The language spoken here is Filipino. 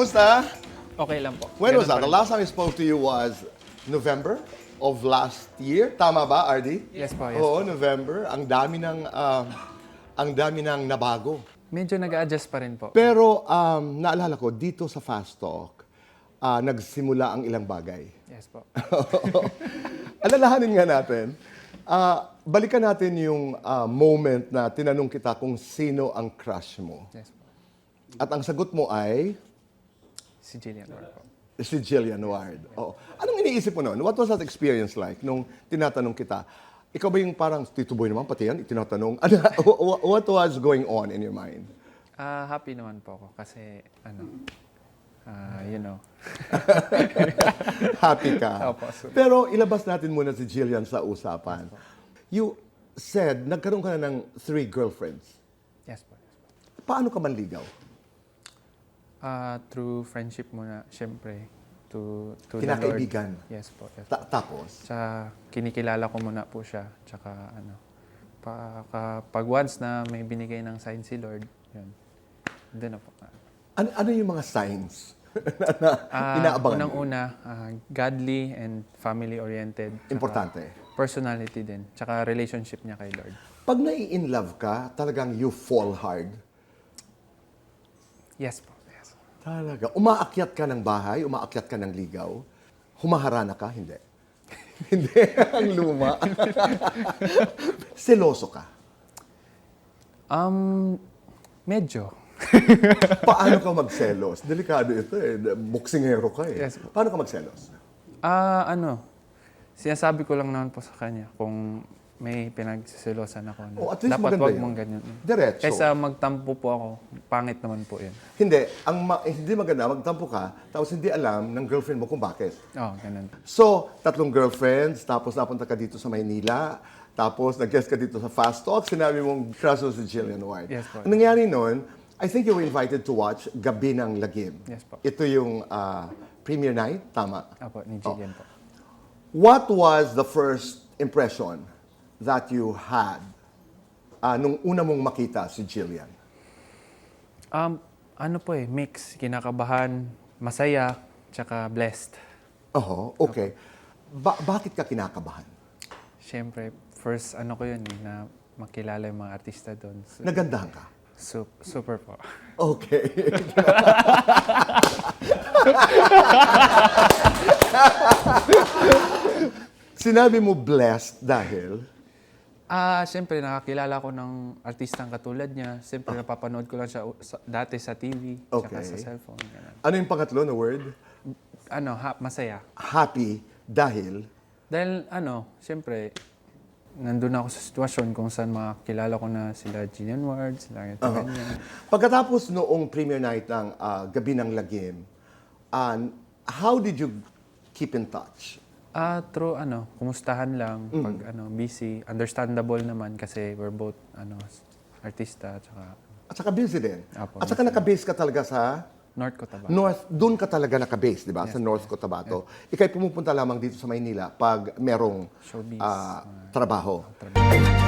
Kamusta? Okay lang po. When was Ganun that? pa The rin. last time I spoke to you was November of last year. Tama ba, RD? Yes po, yes Oo, po. November. Ang dami ng nabago. Medyo nag-a-adjust pa rin po. Pero naalala ko, dito sa Fast Talk, nagsimula ang ilang bagay. Yes po. Alalahanin nga natin, balikan natin yung moment na tinanong kita kung sino ang crush mo. Yes po. At ang sagot mo ay Si Jillian Ward po. si Jillian Ward. Oo. Anong iniisip mo noon? What was that experience like nung tinatanong kita? Ikaw ba yung parang, Tito Boy naman, pati yan, itinatanong? What was going on in your mind? Happy naman po ako kasi, you know. Happy ka. Opo, so- Pero ilabas natin muna si Jillian sa usapan. You said, nagkaroon ka na ng 3 girlfriends. Yes po. Paano ka manligaw? Through friendship muna, syempre. To the Lord. Kinakaibigan. Yes po. Yes po. Tapos? Tsaka kinikilala ko muna po siya. Tsaka pag once na may binigay ng sign si Lord, yun. Doon na po. Ano yung mga signs na inaabangan mo? Unang-una, godly and family-oriented. Tsaka Importante. personality din. Tsaka relationship niya kay Lord. Pag nai-in love ka, talagang you fall hard. Yes po. Yes. Talaga. Umaakyat ka ng bahay, umaakyat ka ng ligaw. Humaharana ka? Hindi. Hindi. Ang luma. Seloso ka. Medyo. Paano ka magselos? Delikado ito eh. Boksingero ka eh. Yes. Paano ka magselos? Sinasabi ko lang naman po sa kanya kung may pinagsiselosan ako na Oh, at least dapat maganda wag yun. mong ganyan. Diretso. Kaysa magtampo po ako, pangit naman po yun. Hindi. Hindi maganda, magtampo ka, tapos hindi alam ng girlfriend mo kung bakit. Ganun. So, 3 girlfriends, tapos napunta ka dito sa Maynila, tapos nag-guest ka dito sa Fast Talk, sinabi mong crush mo si Jillian Ward. Yes po. Ang nangyari noon, I think you were invited to watch Gabi ng Lagim. Yes po. Ito yung premiere night, tama? Apo, ni Jillian po. What was the first impression that you had nung una mong makita si Jillian? Mix. Kinakabahan, masaya, tsaka blessed. Oh, okay. Bakit ka kinakabahan? Siyempre, first ko yun na makilala yung mga artista doon. Nagandahan ka? Super po. Okay. Sinabi mo blessed dahil? Siyempre, nakakilala ko ng artistang katulad niya. Siyempre, napapanood ko lang siya dati sa TV, tsaka Okay. sa cellphone. Ganun. Ano yung pangatlo na word? Masaya. Happy dahil? Dahil, siyempre, nandun ako sa sitwasyon kung saan makakilala ko na sila Jillian Ward, sila ganyan. Pagkatapos noong premiere night ng Gabi ng Lagim, how did you keep in touch? Through kumustahan lang, pag busy. Understandable naman kasi we're both artista, tsaka At saka busy din. Apo, At saka nakabase ka talaga sa North Cotabato. North. Doon ka talaga nakabase, di ba? Sa North Cotabato. Ika'y pumupunta lamang dito sa Maynila pag merong Showbiz. trabaho. Trabaho.